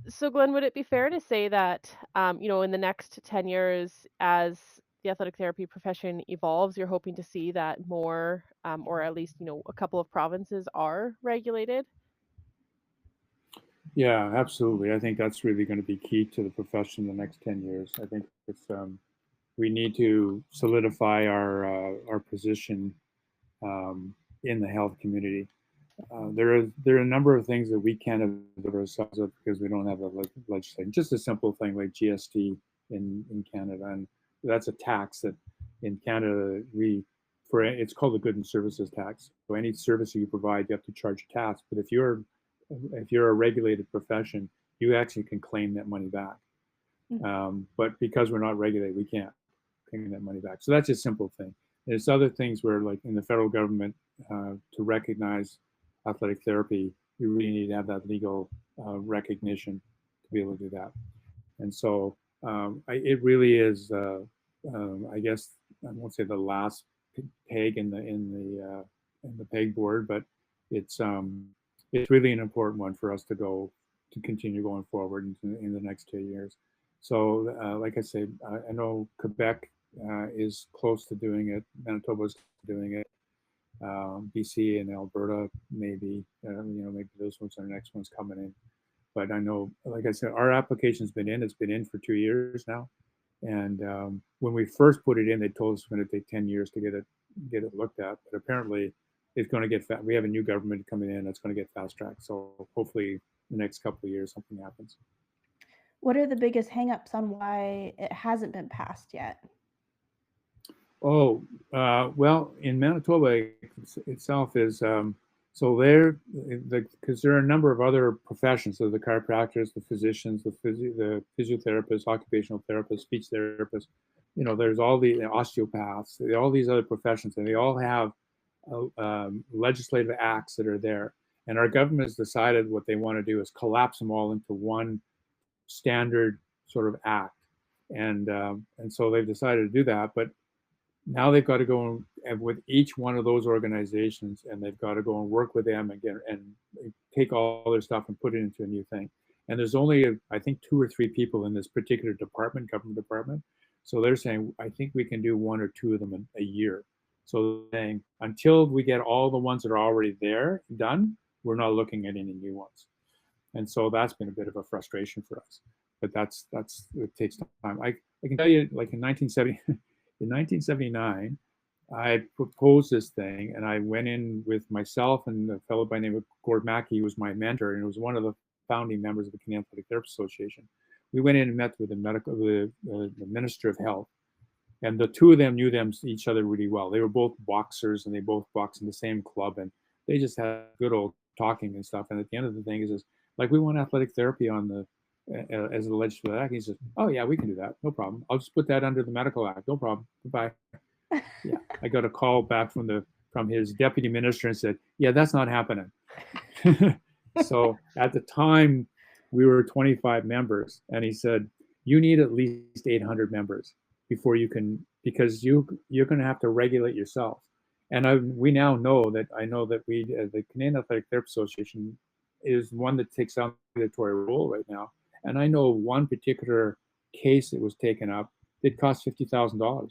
So Glenn, would it be fair to say that, in the next 10 years, as the athletic therapy profession evolves, you're hoping to see that more, or at least, a couple of provinces are regulated? Yeah, absolutely. I think that's really going to be key to the profession in the next 10 years. I think we need to solidify our position in the health community. There are a number of things that we can't avail ourselves of because we don't have the legislation. Just a simple thing like GST in Canada, and that's a tax that in Canada it's called the Goods and Services Tax. So any service you provide, you have to charge a tax. But if you're a regulated profession, you actually can claim that money back. But because we're not regulated, we can't claim that money back. So that's a simple thing. There's other things where, like in the federal government, to recognize athletic therapy, you really need to have that legal recognition to be able to do that. And so it really is, I guess, I won't say the last peg in the pegboard, but it's really an important one for us to continue going forward in the next 2 years. So, like I say, I know Quebec is close to doing it. Manitoba's doing it. BC and Alberta, maybe those ones are the next ones coming in. But I know, like I said, our application's been in. It's been in for 2 years now. And when we first put it in, they told us it's going to take 10 years to get it looked at. But apparently, it's going to get we have a new government coming in that's going to get fast tracked. So hopefully, the next couple of years, something happens. What are the biggest hangups on why it hasn't been passed yet? Oh, well, in Manitoba itself is so because there are a number of other professions, so the chiropractors, the physicians, the physiotherapists, occupational therapists, speech therapists. There's all the osteopaths, all these other professions, and they all have legislative acts that are there. And our government has decided what they want to do is collapse them all into one standard sort of act, and so they've decided to do that, but now they've got to go with each one of those organizations, and they've got to go and work with them again and take all their stuff and put it into a new thing. And there's only, I think, 2 or 3 people in this particular government department. So they're saying, I think we can do 1 or 2 of them a year. So they're saying, until we get all the ones that are already there done, we're not looking at any new ones. And so that's been a bit of a frustration for us. But it takes time. I can tell you, like in 1979, I proposed this thing, and I went in with myself and a fellow by the name of Gord Mackey, who was my mentor, and was one of the founding members of the Canadian Athletic Therapy Association. We went in and met with the Minister of Health, and the 2 of them knew each other really well. They were both boxers, and they both boxed in the same club, and they just had good old talking and stuff. And at the end of the thing is like, we want athletic therapy on the as a legislative act. He says, oh yeah, we can do that, no problem. I'll just put that under the medical act, no problem, goodbye. Yeah, I got a call back from his deputy minister and said, yeah, that's not happening. So at the time, we were 25 members, and he said, you need at least 800 members. before you can, because you're going to have to regulate yourself. And we now know that the Canadian Athletic Therapy Association is one that takes on the regulatory role right now. And I know one particular case that was taken up, it cost $50,000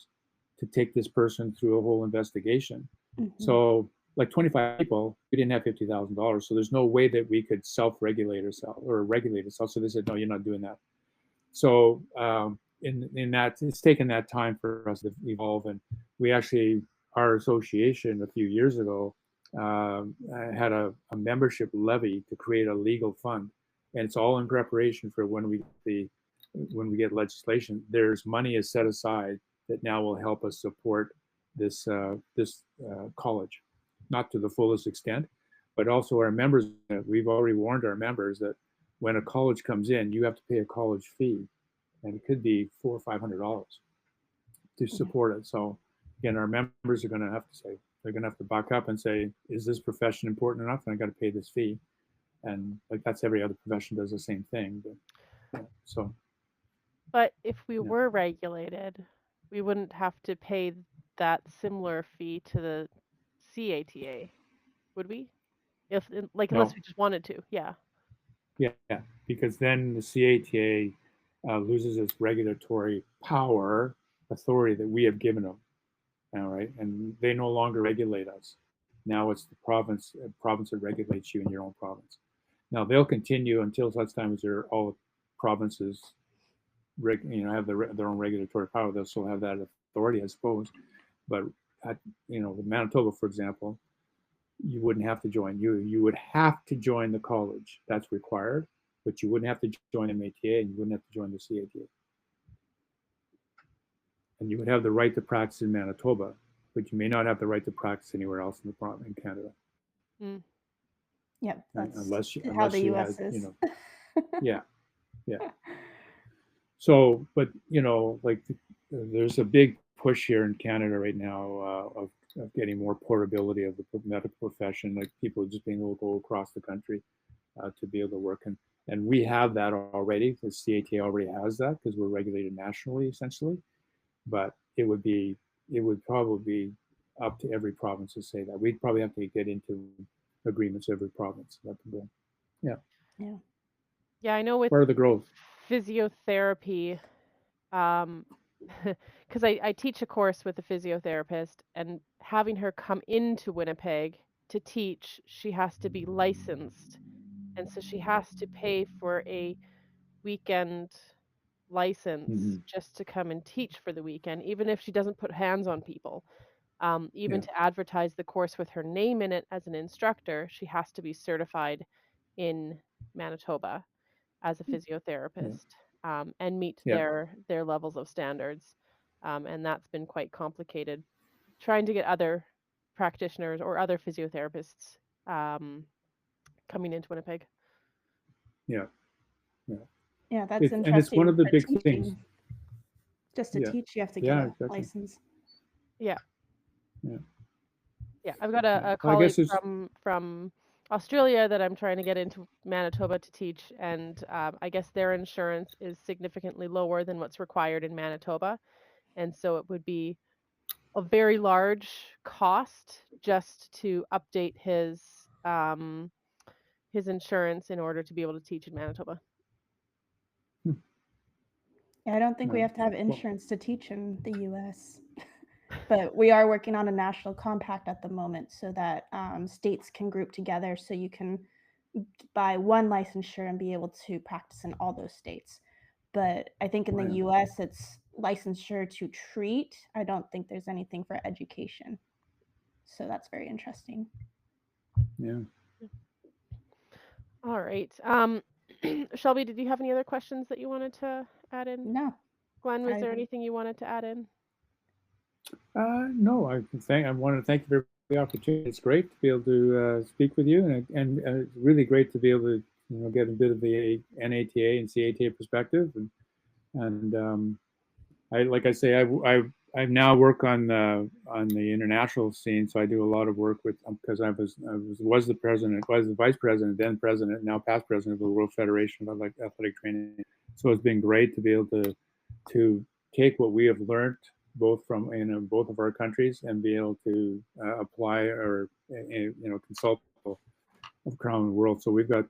to take this person through a whole investigation. Mm-hmm. So like 25 people, we didn't have $50,000. So there's no way that we could self-regulate ourselves or regulate ourselves. So they said, no, you're not doing that. So in that, it's taken that time for us to evolve. And we actually, our association a few years ago had a membership levy to create a legal fund. And it's all in preparation for when we get legislation. There's money is set aside that now will help us support this college, not to the fullest extent, but also our members. We've already warned our members that when a college comes in, you have to pay a college fee, and it could be $400 or $500 to support it. So again, our members are going to have to say, they're going to have to buck up and say, is this profession important enough? And I got to pay this fee. And like that's every other profession does the same thing. But if we were regulated, we wouldn't have to pay that similar fee to the CATA, would we? Unless we just wanted to, yeah. Yeah, because then the CATA loses its regulatory power, authority that we have given them. All right, and they no longer regulate us. Now it's the province that regulates you in your own province. Now they'll continue until such time as all provinces, have their own regulatory power. They'll still have that authority, I suppose. But with Manitoba, for example, you wouldn't have to join. You would have to join the college. That's required, but you wouldn't have to join MATA, and you wouldn't have to join the CATA. And you would have the right to practice in Manitoba, but you may not have the right to practice anywhere else in Canada. Mm. Yep, that's unless how the you U.S. had, is. Yeah. So, but there's a big push here in Canada right now of getting more portability of the medical profession, like people just being able to go across the country to be able to work. And we have that already. The CATA already has that because we're regulated nationally, essentially. But it would probably be up to every province to say that. We'd probably have to get into agreements every province. Yeah. Yeah, I know with part of the growth. Physiotherapy, because I teach a course with a physiotherapist, and having her come into Winnipeg to teach, she has to be licensed, and so she has to pay for a weekend license just to come and teach for the weekend, even if she doesn't put hands on people. To advertise the course with her name in it as an instructor, she has to be certified in Manitoba as a physiotherapist and meet their levels of standards. And that's been quite complicated, trying to get other practitioners or other physiotherapists coming into Winnipeg. Yeah, that's interesting. And it's one of the big things. Just to teach, you have to get a license. Yeah, I've got a colleague from Australia that I'm trying to get into Manitoba to teach, and I guess their insurance is significantly lower than what's required in Manitoba, and so it would be a very large cost just to update his insurance in order to be able to teach in Manitoba. Yeah, I don't think we have to have insurance to teach in the U.S. But we are working on a national compact at the moment so that states can group together so you can buy one licensure and be able to practice in all those states. But I think in the U.S. it's licensure to treat. I don't think there's anything for education. So that's very interesting. Yeah. All right. Shelby, did you have any other questions that you wanted to add in? No. Glenn, was there anything you wanted to add in? No, I want to thank you for the opportunity. It's great to be able to speak with you, and it's really great to be able to get a bit of the NATA and CATA perspective. And I now work on the international scene, so I do a lot of work with, because I was the vice president, then president, now past president of the World Federation of Athletic Training. So it's been great to be able to take what we have learned both from both of our countries and be able to apply or consult people around the world. So we've got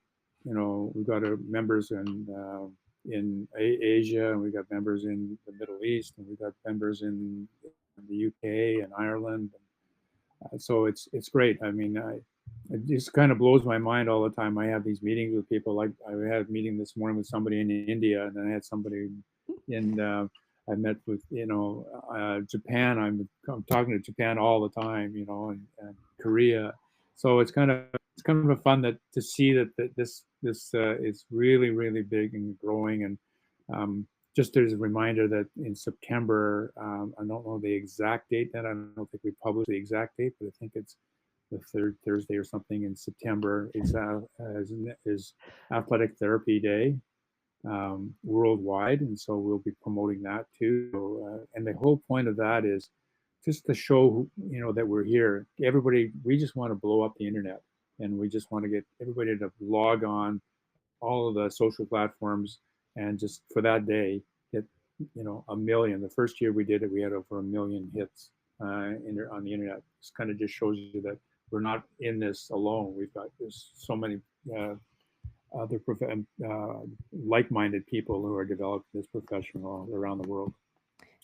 our members in Asia, and we've got members in the Middle East, and we've got members in the UK and Ireland. So it's great. I mean, it just kind of blows my mind all the time. I have these meetings with people. Like I had a meeting this morning with somebody in India, and then I had somebody in. I met with Japan. I'm talking to Japan all the time, and Korea. So it's kind of a fun to see that this is really, really big and growing. And just as a reminder that in September, I don't know the exact date. I don't think we published the exact date, but I think it's the third Thursday or something in September. Is Athletic Therapy Day worldwide, and so we'll be promoting that too. And the whole point of that is just to show that we're here. Everybody, we just want to blow up the internet, and we just want to get everybody to log on all of the social platforms, and just for that day get 1 million. The first year we did it, we had over 1 million hits on the internet. This kind of just shows you that we're not in this alone. There's so many other like-minded people who are developing this profession all around the world.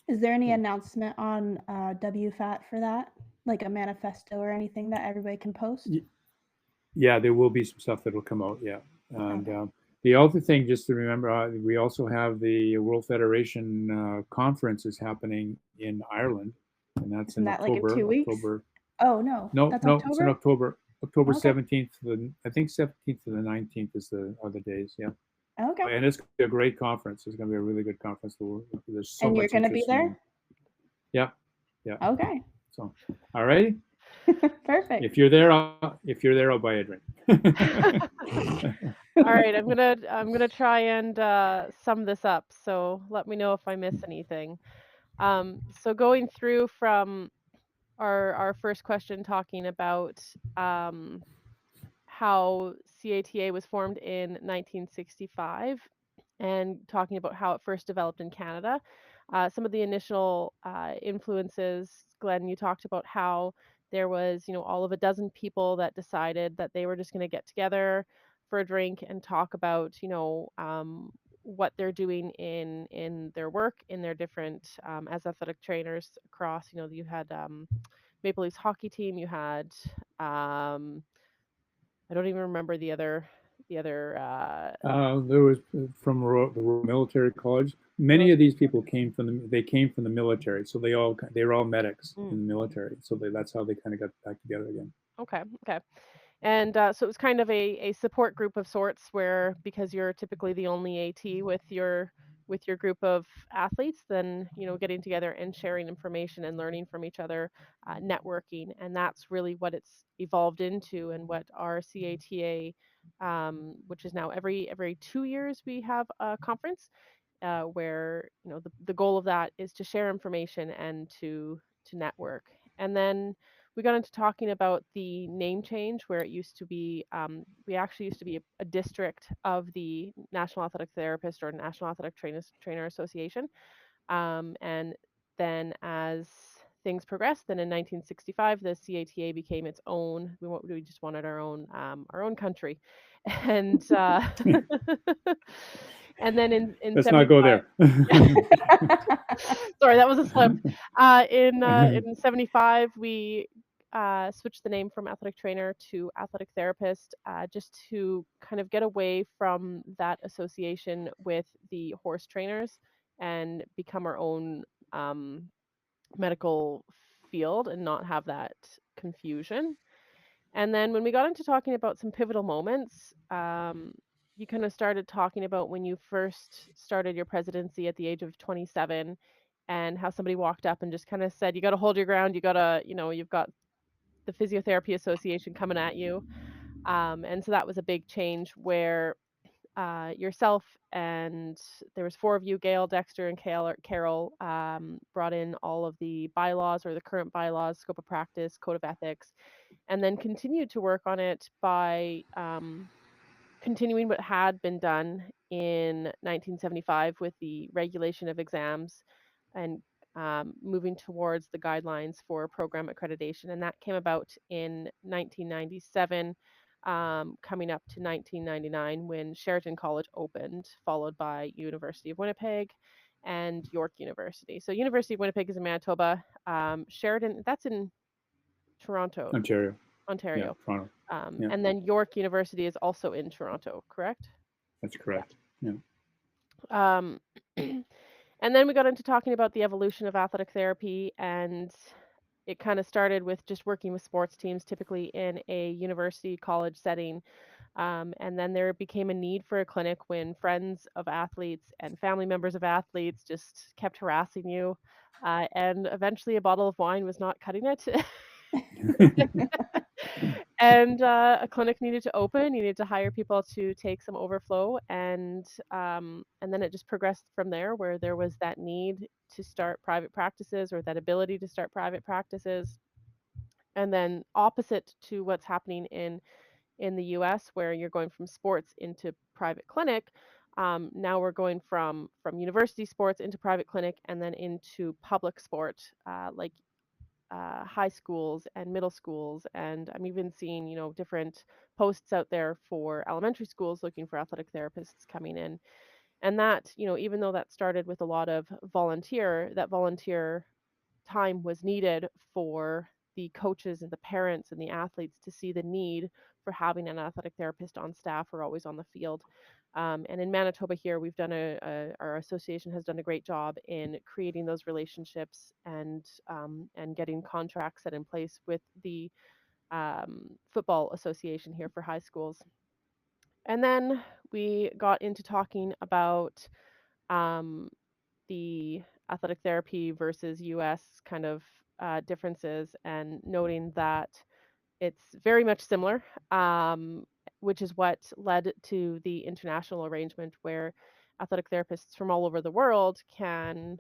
Is there any announcement on WFATT for that, like a manifesto or anything that everybody can post? Yeah, there will be some stuff that will come out. Yeah, and the other thing, just to remember, we also have the World Federation conference is happening in Ireland, and that's in October. Like in 2 weeks? October. Oh no, that's October? It's in October. October Okay. 17th I think 17th to the 19th are the days. Yeah. Okay. And it's going to be a great conference. It's going to be a really good conference. There's so and much. You're going to be there? Yeah. Okay. So, all righty. Perfect. If you're there, I'll buy a drink. All right, I'm gonna try and sum this up. So let me know if I miss anything. So going through from our first question, talking about how CATA was formed in 1965, and talking about how it first developed in Canada. Some of the initial influences, Glenn, you talked about how there was, all of a dozen people that decided that they were just going to get together for a drink and talk about, what they're doing in their work, in their different as athletic trainers across. You had Maple Leafs hockey team. You had I don't even remember the other. There was from the Royal Military College. Many of these people came from the military, so they were all medics in the military. So that's how they kind of got back together again. Okay. And so it was kind of a support group of sorts, where because you're typically the only AT with your group of athletes, then getting together and sharing information and learning from each other, networking, and that's really what it's evolved into, and what our CATA, which is now every 2 years we have a conference, where the goal of that is to share information and to network. And then we got into talking about the name change, where it used to be, we actually used to be a district of the National Athletic Therapist or National Athletic Trainer Association. And then as things progressed, then in 1965, the CATA became its own. We just wanted our own country, and and then in let's not go there. Sorry, that was a slip. In 75, we switched the name from athletic trainer to athletic therapist, just to kind of get away from that association with the horse trainers and become our own medical field and not have that confusion. And then when we got into talking about some pivotal moments, you kind of started talking about when you first started your presidency at the age of 27, and how somebody walked up and just kind of said, you got to hold your ground. You got to, you've got the Physiotherapy Association coming at you. And so that was a big change, where yourself and there was 4 of you, Gail, Dexter, and Carol, brought in all of the bylaws, or the current bylaws, scope of practice, code of ethics, and then continued to work on it by continuing what had been done in 1975 with the regulation of exams, and moving towards the guidelines for program accreditation. And that came about in 1997, coming up to 1999 when Sheraton College opened, followed by University of Winnipeg and York University. So University of Winnipeg is in Manitoba. Sheraton, that's in Toronto, Ontario. Ontario. Yeah, Toronto. Yeah. And then York University is also in Toronto, correct? That's correct. Yeah. And then we got into talking about the evolution of athletic therapy, and it kind of started with just working with sports teams, typically in a university college setting. And then there became a need for a clinic when friends of athletes and family members of athletes just kept harassing you. And eventually a bottle of wine was not cutting it. And a clinic needed to open. You needed to hire people to take some overflow, and then it just progressed from there, where there was that need to start private practices, or that ability to start private practices. And then opposite to what's happening in the U.S., where you're going from sports into private clinic. Now we're going from university sports into private clinic, and then into public sport, like high schools and middle schools. And I'm even seeing, different posts out there for elementary schools looking for athletic therapists coming in. And that, even though that started with a lot of volunteer time was needed for the coaches and the parents and the athletes to see the need for having an athletic therapist on staff or always on the field. And in Manitoba here, we've done our association has done a great job in creating those relationships and getting contracts set in place with the football association here for high schools. And then we got into talking about um, the athletic therapy versus US kind of differences, and noting that it's very much similar, which is what led to the international arrangement where athletic therapists from all over the world can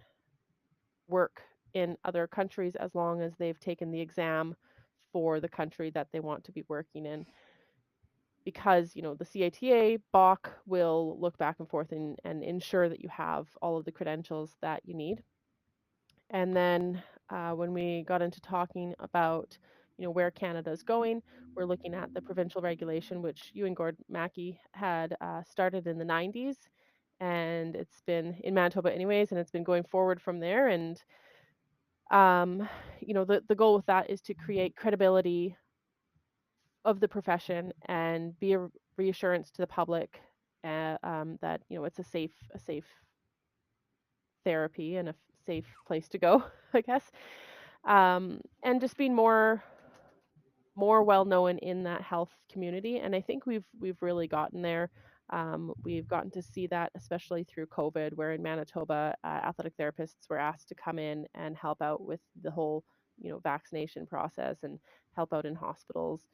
work in other countries as long as they've taken the exam for the country that they want to be working in. Because, the CATA, BOC will look back and forth and ensure that you have all of the credentials that you need. And then when we got into talking about, where Canada is going, we're looking at the provincial regulation, which you and Gord Mackey had started in the 90s. And it's been in Manitoba anyways, and it's been going forward from there. And, the goal with that is to create credibility of the profession and be a reassurance to the public that, it's a safe therapy and a safe place to go, I guess. And just being more well known in that health community. And I think we've really gotten there. We've gotten to see that, especially through COVID, where in Manitoba, athletic therapists were asked to come in and help out with the whole, vaccination process and help out in hospitals.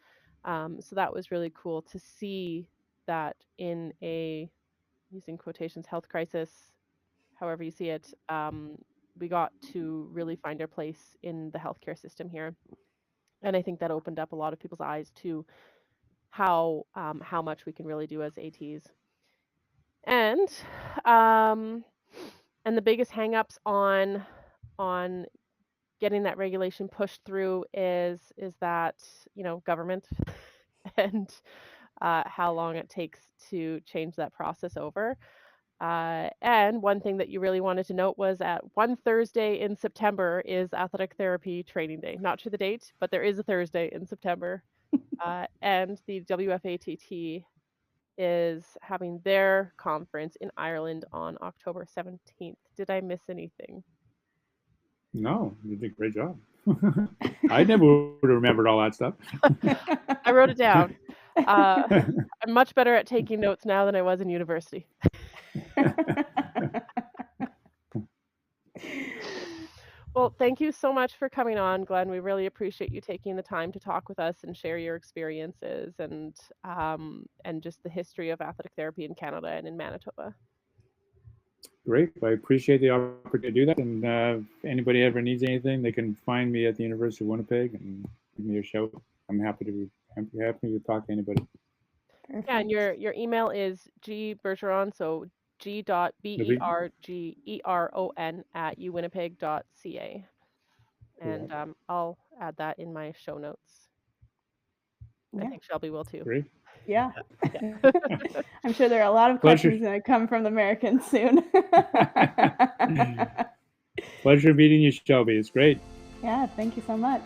So that was really cool to see that in a, using quotations, health crisis, however you see it, we got to really find our place in the healthcare system here. And I think that opened up a lot of people's eyes to how much we can really do as ATs. And the biggest hangups on getting that regulation pushed through is that, government and how long it takes to change that process over. And one thing that you really wanted to note was at one Thursday in September is athletic therapy training day. Not sure the date, but there is a Thursday in September. And the WFATT is having their conference in Ireland on October 17th. Did I miss anything? No, you did a great job. I never would have remembered all that stuff. I wrote it down. I'm much better at taking notes now than I was in university. Well, thank you so much for coming on, Glenn. We really appreciate you taking the time to talk with us and share your experiences and just the history of athletic therapy in Canada and in Manitoba. Great. I appreciate the opportunity to do that. And if anybody ever needs anything, they can find me at the University of Winnipeg and give me a shout. I'm happy to talk to anybody. Perfect. Yeah, and your email is G Bergeron, so g.bergeron@uwinnipeg.ca. And I'll add that in my show notes. I Yeah. think Shelby will too. Great. Yeah. Yeah. I'm sure there are a lot of Pleasure. questions going to come from the Americans soon. Pleasure meeting you, Shelby. It's great. Yeah, thank you so much.